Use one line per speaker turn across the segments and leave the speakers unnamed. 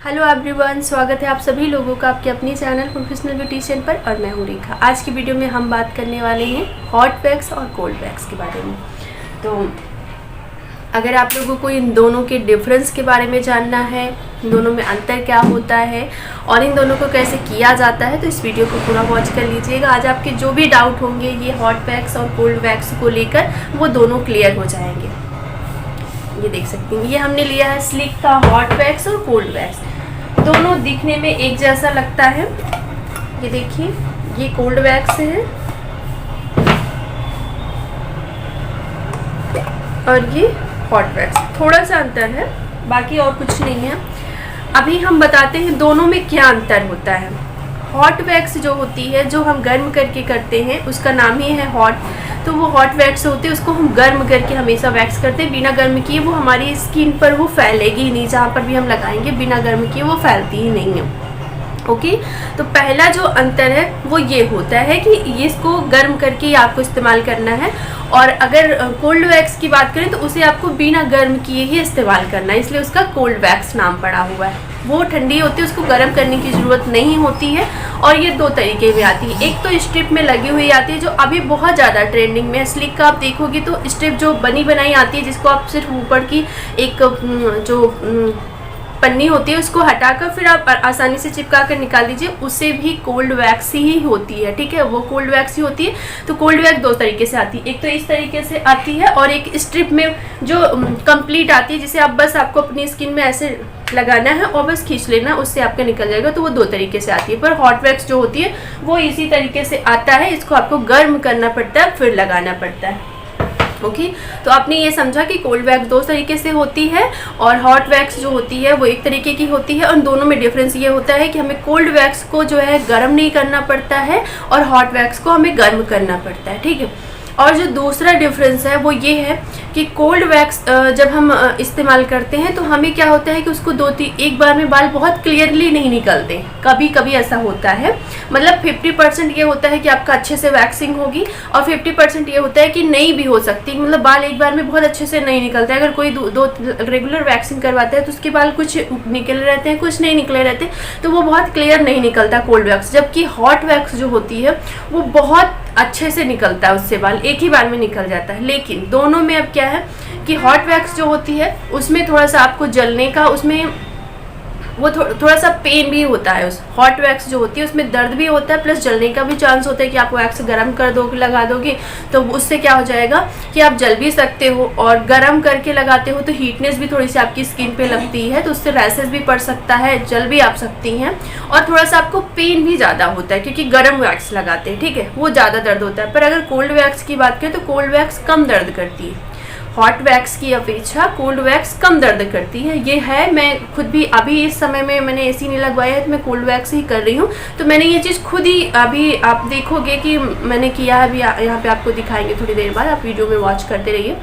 Hello everyone, स्वागत है आप सभी लोगों का आपके अपने चैनल प्रोफेशनल ब्यूटिशियन पर। और मैं हूँ रेखा। आज की वीडियो में हम बात करने वाले हैं हॉट वैक्स और कोल्ड वैक्स के बारे में। तो अगर आप लोगों को इन दोनों के डिफरेंस के बारे में जानना है, इन दोनों में अंतर क्या होता है और इन दोनों को कैसे किया जाता है, तो इस वीडियो को पूरा वॉच कर लीजिएगा। आज आपके जो भी डाउट होंगे ये हॉट वैक्स और कोल्ड वैक्स को लेकर, वो दोनों क्लियर हो जाएंगे। ये देख सकते हैं, ये हमने लिया है स्लिक का हॉट वैक्स और कोल्ड वैक्स। दोनों दिखने में एक जैसा लगता है। ये देखिए, ये कोल्ड वैक्स है और ये हॉट वैक्स। थोड़ा सा अंतर है, बाकी और कुछ नहीं है। अभी हम बताते हैं दोनों में क्या अंतर होता है। हॉट वैक्स जो होती है, जो हम गर्म करके करते हैं, उसका नाम ही है हॉट। तो वो हॉट वैक्स होती है, उसको हम गर्म करके हमेशा वैक्स करते हैं। बिना गर्म किए वो हमारी स्किन पर वो फैलेगी ही नहीं। जहाँ पर भी हम लगाएंगे बिना गर्म किए वो फैलती ही नहीं है। ओके, तो पहला जो अंतर है वो ये होता है कि इसको गर्म करके ही आपको इस्तेमाल करना है। और अगर कोल्ड वैक्स की बात करें तो उसे आपको बिना गर्म किए ही इस्तेमाल करना है, इसलिए उसका कोल्ड वैक्स नाम पड़ा हुआ है। वो ठंडी होती है, उसको गर्म करने की ज़रूरत नहीं होती है। और ये दो तरीके में आती है। एक तो स्ट्रिप में लगी हुई आती है, जो अभी बहुत ज़्यादा ट्रेंडिंग में है। स्लिक का आप देखोगे तो स्ट्रिप जो बनी बनाई आती है, जिसको आप सिर्फ ऊपर की एक जो पन्नी होती है उसको हटाकर फिर आप आसानी से चिपका कर निकाल दीजिए, उससे भी कोल्ड वैक्स ही होती है। ठीक है, वो कोल्ड वैक्स ही होती है। तो कोल्ड वैक्स दो तरीके से आती है, एक तो इस तरीके से आती है और एक स्ट्रिप में जो कंप्लीट आती है, जिसे आप बस आपको अपनी स्किन में ऐसे लगाना है और बस खींच लेना, उससे आपका निकल जाएगा। तो वो दो तरीके से आती है। पर हॉट वैक्स जो होती है वो इसी तरीके से आता है, इसको आपको गर्म करना पड़ता है फिर लगाना पड़ता है। ओके, तो आपने ये समझा कि कोल्ड वैक्स दो तरीके से होती है और हॉट वैक्स जो होती है वो एक तरीके की होती है। और दोनों में डिफरेंस ये होता है कि हमें कोल्ड वैक्स को जो है गर्म नहीं करना पड़ता है और हॉट वैक्स को हमें गर्म करना पड़ता है। ठीक है, और जो दूसरा डिफरेंस है वो ये है कि कोल्ड वैक्स जब हम इस्तेमाल करते हैं तो हमें क्या होता है कि उसको एक बार में बाल बहुत क्लियरली नहीं निकलते। कभी कभी ऐसा होता है, मतलब 50% ये होता है कि आपका अच्छे से वैक्सिंग होगी और 50% ये होता है कि नहीं भी हो सकती, मतलब बाल एक बार में बहुत अच्छे से नहीं निकलते। अगर कोई दो रेगुलर वैक्सिंग करवाता है तो उसके बाल कुछ निकले रहते हैं, कुछ नहीं निकले रहते, तो वो बहुत क्लियर नहीं निकलता कोल्ड वैक्स। जबकि हॉट वैक्स जो होती है वो बहुत अच्छे से निकलता है, उससे बाल एक ही बार में निकल जाता है। लेकिन दोनों में अब क्या है कि हॉट वैक्स जो होती है उसमें थोड़ा सा आपको जलने का, उसमें वो थोड़ा सा पेन भी होता है। उस हॉट वैक्स जो होती है उसमें दर्द भी होता है, प्लस जलने का भी चांस होता है कि आप वैक्स गर्म कर दोगे, लगा दोगे तो उससे क्या हो जाएगा कि आप जल भी सकते हो। और गर्म करके लगाते हो तो हीटनेस भी थोड़ी सी आपकी स्किन पे लगती है, तो उससे रैसेस भी पड़ सकता है, जल भी आप सकती हैं। और थोड़ा सा आपको पेन भी ज़्यादा होता है क्योंकि गर्म वैक्स लगाते हैं। ठीक है, वो ज़्यादा दर्द होता है। पर अगर कोल्ड वैक्स की बात करें तो कोल्ड वैक्स कम दर्द करती है। हॉट वैक्स की अपेक्षा कोल्ड वैक्स कम दर्द करती है। ये है, मैं खुद भी अभी इस समय में मैंने एसी नहीं लगवाया है तो मैं कोल्ड वैक्स ही कर रही हूँ। तो मैंने ये चीज़ खुद ही, अभी आप देखोगे कि मैंने किया है, अभी यहाँ पे आपको दिखाएंगे थोड़ी देर बाद, आप वीडियो में वॉच करते रहिए।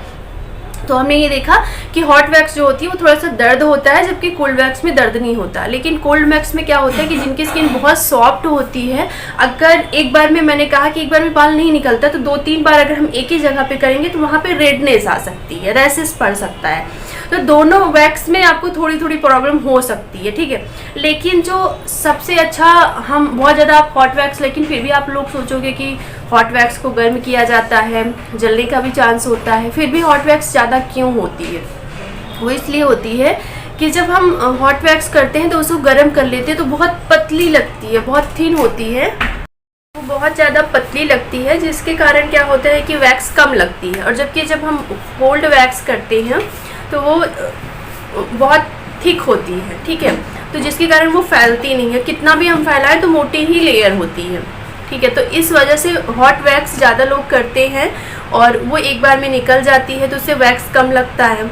तो हमने ये देखा कि हॉट वैक्स जो होती है वो थोड़ा सा दर्द होता है, जबकि कोल्ड वैक्स में दर्द नहीं होता। लेकिन कोल्ड वैक्स में क्या होता है कि जिनकी स्किन बहुत सॉफ्ट होती है, अगर एक बार में, मैंने कहा कि एक बार में बाल नहीं निकलता, तो 2-3 बार अगर हम एक ही जगह पे करेंगे तो वहाँ पे रेडनेस आ सकती है, रैसेस पड़ सकता है। तो दोनों वैक्स में आपको थोड़ी थोड़ी प्रॉब्लम हो सकती है। ठीक है, लेकिन जो सबसे अच्छा, हम बहुत ज़्यादा आप हॉट वैक्स, लेकिन फिर भी आप लोग सोचोगे कि हॉट वैक्स को गर्म किया जाता है, जलने का भी चांस होता है, फिर भी हॉट वैक्स ज़्यादा क्यों होती है? वो इसलिए होती है कि जब हम हॉट वैक्स करते हैं तो उसको गर्म कर लेते हैं तो बहुत पतली लगती है, बहुत थिन होती है, वो बहुत ज़्यादा पतली लगती है, जिसके कारण क्या होता है कि वैक्स कम लगती है। और जबकि जब हम कोल्ड वैक्स करते हैं तो वो बहुत थिक होती है। ठीक है, तो जिसके कारण वो फैलती नहीं है, कितना भी हम फैलाएं तो मोटी ही लेयर होती है। ठीक है, तो इस वजह से हॉट वैक्स ज़्यादा लोग करते हैं और वो एक बार में निकल जाती है, तो उससे वैक्स कम लगता है।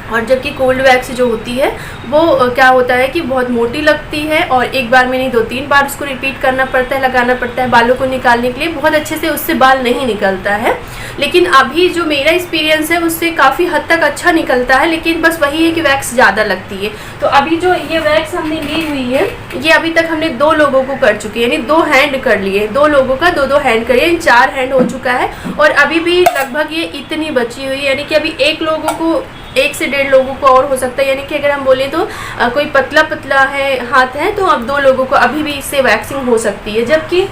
और जबकि कोल्ड वैक्स जो होती है वो क्या होता है कि बहुत मोटी लगती है और एक बार में नहीं 2-3 बार उसको रिपीट करना पड़ता है, लगाना पड़ता है बालों को निकालने के लिए। बहुत अच्छे से उससे बाल नहीं निकलता है। लेकिन अभी जो मेरा एक्सपीरियंस है उससे काफ़ी हद तक अच्छा निकलता है, लेकिन बस वही है कि वैक्स ज़्यादा लगती है। तो अभी जो ये वैक्स हमने ली हुई है, ये अभी तक हमने 2 लोगों को कर चुकी है, यानी 2 हैंड कर लिए, 2 लोगों का 2-2 हैंड करिए, 4 हैंड हो चुका है। और अभी भी लगभग ये इतनी बची हुई है, यानी कि अभी 1 लोगों को 1 से 1.5 लोगों को और हो सकता है, यानी कि अगर हम बोले तो कोई पतला पतला है हाथ है तो अब 2 लोगों को अभी भी इससे वैक्सिंग हो सकती है। जबकि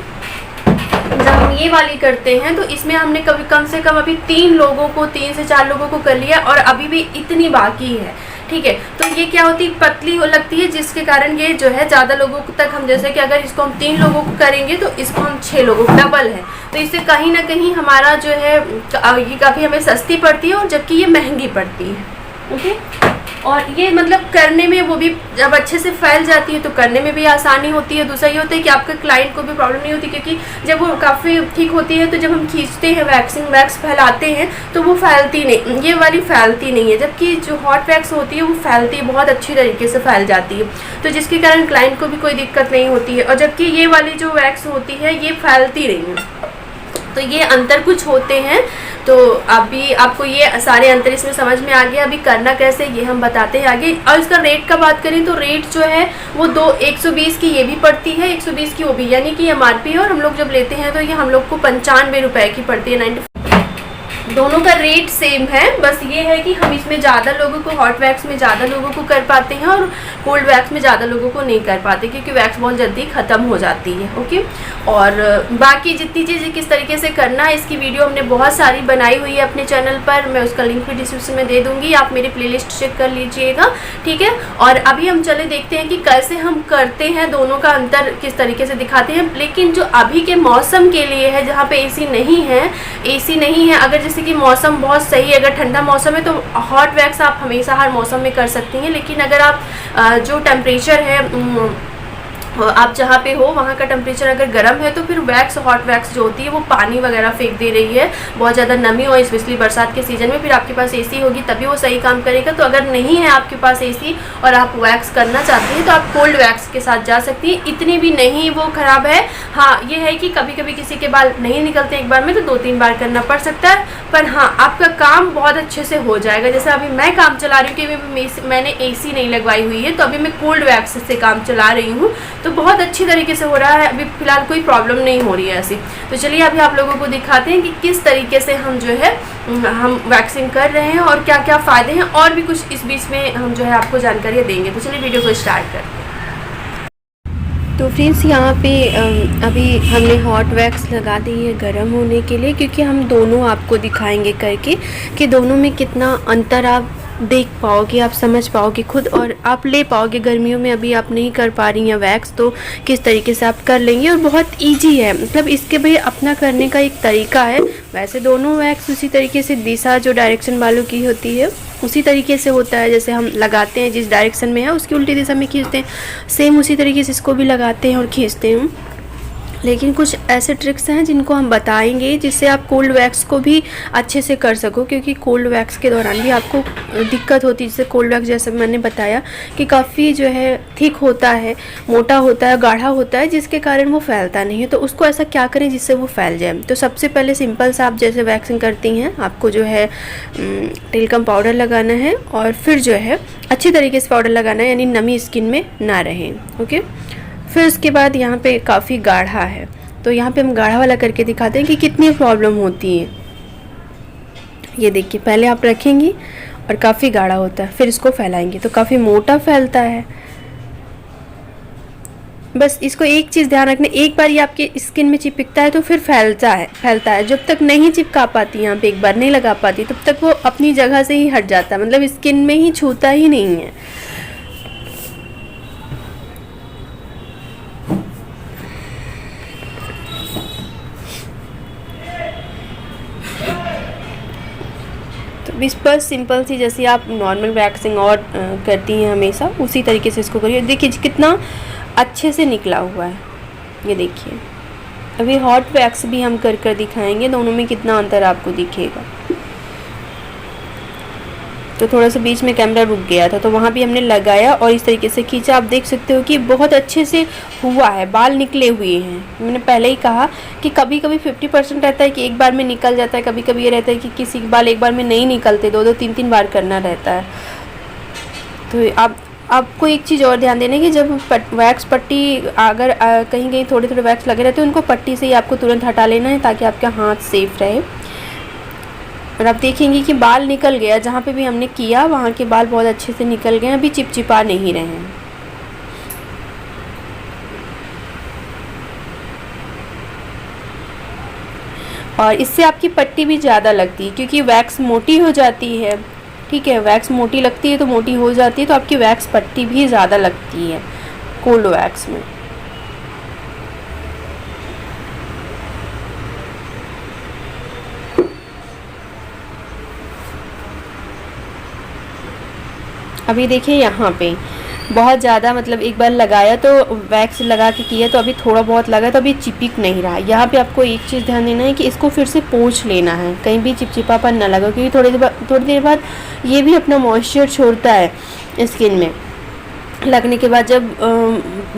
जब हम ये वाली करते हैं तो इसमें हमने कभी कम से कम अभी 3 लोगों को, 3 से 4 लोगों को कर लिया और अभी भी इतनी बाकी है। ठीक है, तो ये क्या होती है, पतली हो लगती है, जिसके कारण ये जो है ज़्यादा लोगों तक हम, जैसे कि अगर इसको हम 3 लोगों को करेंगे तो इसको हम 6 लोगों को, डबल है। तो इससे कहीं ना कहीं हमारा जो है ये काफ़ी हमें सस्ती पड़ती है और जबकि ये महंगी पड़ती है। ओके, और ये मतलब करने में वो भी जब अच्छे से फैल जाती है तो करने में भी आसानी होती है। दूसरा ये होता है कि आपके क्लाइंट को भी प्रॉब्लम नहीं होती, क्योंकि जब वो काफ़ी ठीक होती है तो जब हम खींचते हैं वैक्स फैलाते हैं तो वो फैलती नहीं, ये वाली फैलती नहीं है। जबकि जो हॉट वैक्स होती है वो फैलती है, बहुत अच्छी तरीके से फैल जाती है, तो जिसके कारण क्लाइंट को भी कोई दिक्कत नहीं होती है। और जबकि ये वाली जो वैक्स होती है ये फैलती नहीं है। तो ये अंतर कुछ होते हैं। तो अभी आपको ये सारे अंतर इसमें समझ में आ गया। अभी करना कैसे ये हम बताते हैं आगे। और इसका रेट का बात करें तो रेट जो है वो 120 की ये भी पड़ती है, 120 की वो भी, यानी कि MRP है। और हम लोग जब लेते हैं तो ये हम लोग को 95 रुपये की पड़ती है, 90। दोनों का रेट सेम है, बस ये है कि हम इसमें ज़्यादा लोगों को, हॉट वैक्स में ज़्यादा लोगों को कर पाते हैं और कोल्ड वैक्स में ज़्यादा लोगों को नहीं कर पाते, क्योंकि वैक्स बहुत जल्दी ख़त्म हो जाती है। ओके, और बाकी जितनी चीज़ें किस तरीके से करना है इसकी वीडियो हमने बहुत सारी बनाई हुई है अपने चैनल पर, मैं उसका लिंक भी डिस्क्रिप्शन में दे दूँगी, आप मेरी प्लेलिस्ट चेक कर लीजिएगा। ठीक है, और अभी हम चले देखते हैं कि कैसे हम करते हैं, दोनों का अंतर किस तरीके से दिखाते हैं। लेकिन जो अभी के मौसम के लिए है, जहाँ पे AC नहीं है, अगर जैसे कि मौसम बहुत सही है, अगर ठंडा मौसम है तो हॉट वैक्स आप हमेशा हर मौसम में कर सकती हैं। लेकिन अगर आप जो टेम्परेचर है आप जहाँ पे हो वहाँ का टेम्परेचर अगर गर्म है तो फिर हॉट वैक्स जो होती है वो पानी वगैरह फेंक दे रही है, बहुत ज़्यादा नमी हो, स्पेशली बरसात के सीज़न में, फिर आपके पास AC होगी तभी वो सही काम करेगा। तो अगर नहीं है आपके पास AC और आप वैक्स करना चाहते हैं तो आप कोल्ड वैक्स के साथ जा सकती हैं, इतनी भी नहीं वो ख़राब है। हाँ, ये है कि कभी कभी किसी के बाल नहीं निकलते एक बार में तो 2-3 बार करना पड़ सकता है, पर हाँ आपका काम बहुत अच्छे से हो जाएगा। जैसे अभी मैं काम चला रही हूँ कि मैंने AC नहीं लगवाई हुई है, तो अभी मैं कोल्ड वैक्स से काम चला रही हूँ, तो बहुत अच्छी तरीके से हो रहा है, अभी फ़िलहाल कोई प्रॉब्लम नहीं हो रही है ऐसी। तो चलिए अभी आप लोगों को दिखाते हैं कि किस तरीके से हम जो है हम वैक्सिंग कर रहे हैं और क्या क्या फ़ायदे हैं, और भी कुछ इस बीच में हम जो है आपको जानकारियाँ देंगे। तो चलिए वीडियो को स्टार्ट करते हैं। तो फ्रेंड्स यहाँ पे अभी हमने हॉट वैक्स लगा दी है गर्म होने के लिए, क्योंकि हम दोनों आपको दिखाएंगे करके कि दोनों में कितना अंतर आप देख पाओगे, आप समझ पाओगे खुद और आप ले पाओगे। गर्मियों में अभी आप नहीं कर पा रही हैं वैक्स, तो किस तरीके से आप कर लेंगे, और बहुत इजी है, मतलब इसके भी अपना करने का एक तरीका है। वैसे दोनों वैक्स उसी तरीके से दिशा जो डायरेक्शन वालों की होती है उसी तरीके से होता है, जैसे हम लगाते हैं जिस डायरेक्शन में है उसकी उल्टी दिशा में खींचते हैं, सेम उसी तरीके से इसको भी लगाते हैं और खींचते हैं। लेकिन कुछ ऐसे ट्रिक्स हैं जिनको हम बताएंगे जिससे आप कोल्ड वैक्स को भी अच्छे से कर सको, क्योंकि कोल्ड वैक्स के दौरान भी आपको दिक्कत होती है। जैसे कोल्ड वैक्स जैसे मैंने बताया कि काफ़ी जो है थिक होता है, मोटा होता है, गाढ़ा होता है, जिसके कारण वो फैलता नहीं है। तो उसको ऐसा क्या करें जिससे वो फैल जाए। तो सबसे पहले सिंपल सा आप जैसे वैक्सिंग करती हैं आपको जो है टेल्कम पाउडर लगाना है, और फिर जो है अच्छी तरीके से पाउडर लगाना है, यानी नमी स्किन में ना रहे। ओके, फिर उसके बाद यहाँ पे काफ़ी गाढ़ा है, तो यहाँ पे हम गाढ़ा वाला करके दिखाते हैं कि कितनी प्रॉब्लम होती है। ये देखिए, पहले आप रखेंगी और काफ़ी गाढ़ा होता है, फिर इसको फैलाएंगे तो काफ़ी मोटा फैलता है। बस इसको एक चीज़ ध्यान रखना, एक बार ये आपके स्किन में चिपकता है तो फिर फैलता है। जब तक नहीं चिपका पाती, यहाँ पे एक बार नहीं लगा पाती, तब तक वो अपनी जगह से ही हट जाता है, मतलब स्किन में ही छूता ही नहीं है। इस पर सिंपल सी जैसे आप नॉर्मल वैक्सिंग और करती हैं हमेशा, उसी तरीके से इसको करिए। देखिए कितना अच्छे से निकला हुआ है, ये देखिए। अभी हॉट वैक्स भी हम कर दिखाएंगे, दोनों में कितना अंतर आपको दिखेगा। तो थोड़ा सा बीच में कैमरा रुक गया था, तो वहाँ भी हमने लगाया और इस तरीके से खींचा। आप देख सकते हो कि बहुत अच्छे से हुआ है, बाल निकले हुए हैं। मैंने पहले ही कहा कि कभी कभी 50% रहता है कि एक बार में निकल जाता है, कभी कभी ये रहता है कि किसी के बाल एक बार में नहीं निकलते, 2-2 3-3 बार करना रहता है। तो आपको एक चीज़ और ध्यान देने की, जब वैक्स पट्टी अगर कहीं थोड़े थोड़े वैक्स लगे रहते हैं, उनको पट्टी से ही आपको तुरंत हटा लेना है ताकि आपका हाथ सेफ रहे। और आप देखेंगे कि बाल निकल गया, जहाँ पे भी हमने किया वहाँ के बाल बहुत अच्छे से निकल गए हैं, अभी चिपचिपा नहीं रहे हैं। और इससे आपकी पट्टी भी ज़्यादा लगती है क्योंकि वैक्स मोटी हो जाती है, ठीक है, वैक्स मोटी लगती है तो मोटी हो जाती है, तो आपकी वैक्स पट्टी भी ज़्यादा लगती है कोल्ड वैक्स में। अभी देखिए यहाँ पे बहुत ज़्यादा, मतलब एक बार लगाया तो वैक्स लगा के किया तो अभी थोड़ा बहुत लगा तो अभी चिपक नहीं रहा। यहाँ पे आपको एक चीज़ ध्यान देना है कि इसको फिर से पोंछ लेना है, कहीं भी चिपचिपापन ना लगा, क्योंकि थोड़ी देर बाद ये भी अपना मॉइस्चर छोड़ता है स्किन में। लगने के बाद जब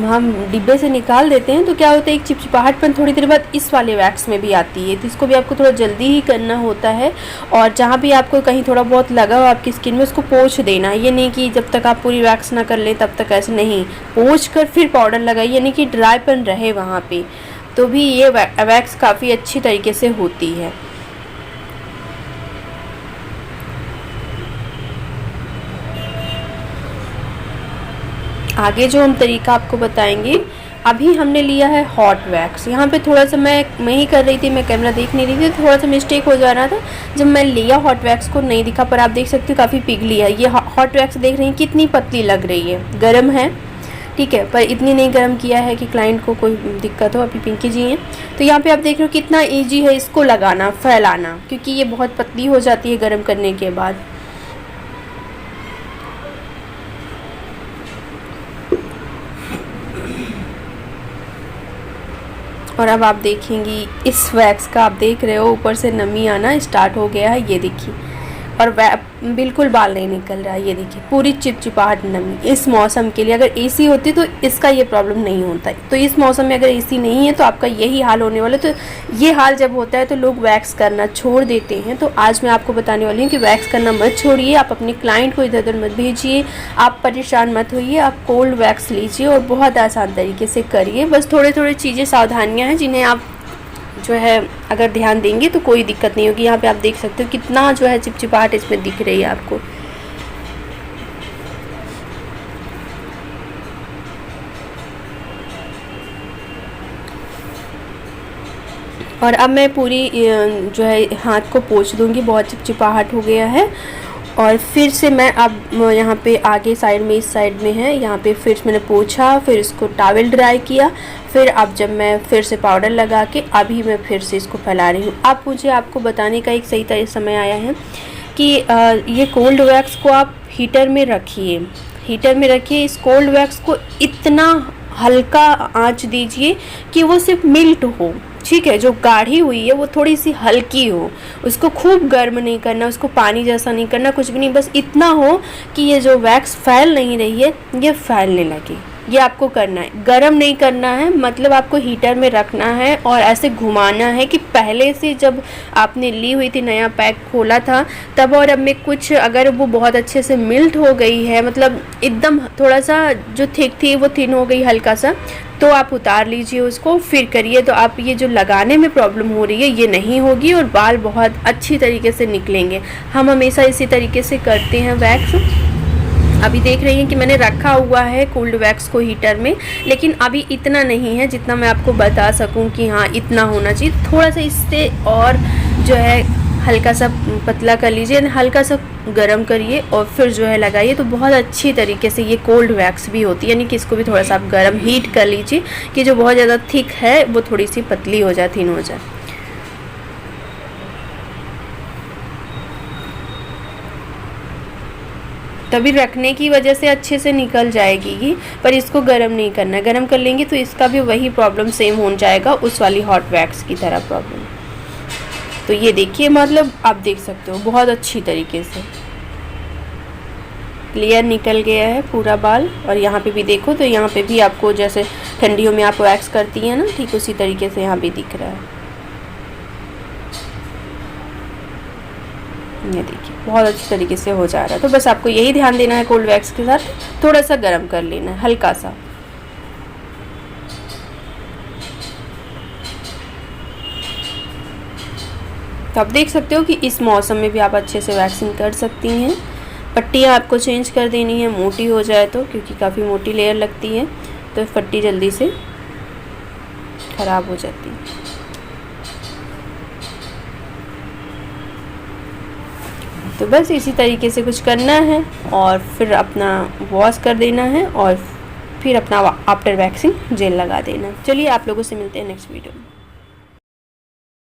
हम डिब्बे से निकाल देते हैं तो क्या होता है, एक चिपचिपाहटपन थोड़ी देर बाद इस वाले वैक्स में भी आती है, तो इसको भी आपको थोड़ा जल्दी ही करना होता है। और जहाँ भी आपको कहीं थोड़ा बहुत लगा हो आपकी स्किन में उसको पोंछ देना, ये नहीं कि जब तक आप पूरी वैक्स ना कर लें तब तक, ऐसे नहीं, पोंछ कर फिर पाउडर लगाइए, यानी कि ड्राईपन रहे वहाँ पर, तो भी ये वैक्स काफ़ी अच्छी तरीके से होती है। आगे जो हम तरीका आपको बताएंगे, अभी हमने लिया है हॉट वैक्स। यहाँ पे थोड़ा सा मैं ही कर रही थी, मैं कैमरा देख नहीं रही थी, थोड़ा सा मिस्टेक हो जा रहा था। जब मैं लिया हॉट वैक्स को नहीं दिखा, पर आप देख सकते हो काफ़ी पिघली है। ये हॉट वैक्स देख रही हैं कितनी पतली लग रही है, गर्म है, ठीक है, पर इतनी नहीं गर्म किया है कि क्लाइंट को कोई दिक्कत हो। अभी पिंकी जी हैं तो यहाँ पे आप देख रहे हो कितना ईजी है इसको लगाना, फैलाना, क्योंकि ये बहुत पतली हो जाती है गर्म करने के बाद। और अब आप देखेंगी इस वैक्स का, आप देख रहे हो ऊपर से नमी आना स्टार्ट हो गया है, ये देखिए, और बिल्कुल बाल नहीं निकल रहा है, ये देखिए पूरी चिपचिपाहट नमी। इस मौसम के लिए अगर एसी होती तो इसका ये प्रॉब्लम नहीं होता है, तो इस मौसम में अगर एसी नहीं है तो आपका यही हाल होने वाला है। तो ये हाल जब होता है तो लोग वैक्स करना छोड़ देते हैं। तो आज मैं आपको बताने वाली हूँ कि वैक्स करना मत छोड़िए, आप अपने क्लाइंट को इधर उधर मत भेजिए, आप परेशान मत होइए, आप कोल्ड वैक्स लीजिए और बहुत आसान तरीके से करिए। बस थोड़े थोड़े चीज़ें सावधानियाँ हैं जिन्हें आप जो है अगर ध्यान देंगे तो कोई दिक्कत नहीं होगी। यहाँ पे आप देख सकते हो कितना जो है चिपचिपाहट इसमें दिख रही है आपको। और अब मैं पूरी जो है हाथ को पोंछ दूंगी, बहुत चिपचिपाहट हो गया है। और फिर से मैं अब यहाँ पे आगे साइड में, इस साइड में है, यहाँ पे फिर मैंने पोंछा, फिर इसको टॉवल ड्राई किया, फिर अब जब मैं फिर से पाउडर लगा के अभी मैं फिर से इसको फैला रही हूँ। अब मुझे आपको बताने का एक सही समय आया है कि ये कोल्ड वैक्स को आप हीटर में रखिए, हीटर में रखिए। इस कोल्ड वैक्स को इतना हल्का आंच दीजिए कि वो सिर्फ मिल्ट हो, ठीक है, जो गाढ़ी हुई है वो थोड़ी सी हल्की हो, उसको खूब गर्म नहीं करना, उसको पानी जैसा नहीं करना, कुछ भी नहीं, बस इतना हो कि ये जो वैक्स फैल नहीं रही है ये फैलने लगे। ये आपको करना है, गरम नहीं करना है, मतलब आपको हीटर में रखना है और ऐसे घुमाना है कि पहले से जब आपने ली हुई थी, नया पैक खोला था तब और अब में कुछ, अगर वो बहुत अच्छे से मिल्ट हो गई है, मतलब एकदम थोड़ा सा जो थिक थी वो थिन हो गई हल्का सा, तो आप उतार लीजिए उसको, फिर करिए। तो आप ये जो लगाने में प्रॉब्लम हो रही है ये नहीं होगी और बाल बहुत अच्छी तरीके से निकलेंगे। हम हमेशा इसी तरीके से करते हैं वैक्स। अभी देख रही हैं कि मैंने रखा हुआ है कोल्ड वैक्स को हीटर में, लेकिन अभी इतना नहीं है जितना मैं आपको बता सकूं कि हाँ इतना होना चाहिए। थोड़ा सा इससे और जो है हल्का सा पतला कर लीजिए, हल्का सा गरम करिए और फिर जो है लगाइए, तो बहुत अच्छी तरीके से ये कोल्ड वैक्स भी होती है। यानी कि इसको भी थोड़ा सा आप गरम हीट कर लीजिए कि जो बहुत ज़्यादा थिक है वो थोड़ी सी पतली हो जाए, थिन हो जाए। तभी रखने की वजह से अच्छे से निकल जाएगी ये, पर इसको गर्म नहीं करना है, गर्म कर लेंगे तो इसका भी वही प्रॉब्लम सेम हो जाएगा, उस वाली हॉट वैक्स की तरह प्रॉब्लम। तो ये देखिए, मतलब आप देख सकते हो बहुत अच्छी तरीके से क्लियर निकल गया है पूरा बाल। और यहाँ पे भी देखो तो यहाँ पे भी आपको जैसे ठंडियों में आप वैक्स करती हैं ना, ठीक उसी तरीके से यहाँ भी दिख रहा है। ये देखिए बहुत अच्छी तरीके से हो जा रहा है। तो बस आपको यही ध्यान देना है, कोल्ड वैक्स के साथ थोड़ा सा गर्म कर लेना है, हल्का सा। तो आप देख सकते हो कि इस मौसम में भी आप अच्छे से वैक्सिंग कर सकती हैं। पट्टियाँ आपको चेंज कर देनी है मोटी हो जाए तो, क्योंकि काफ़ी मोटी लेयर लगती है तो पट्टी जल्दी से ख़राब हो जाती है। तो बस इसी तरीके से कुछ करना है और फिर अपना वॉश कर देना है और फिर अपना आफ्टर वैक्सिंग जेल लगा देना। चलिए आप लोगों से मिलते हैं नेक्स्ट वीडियो में।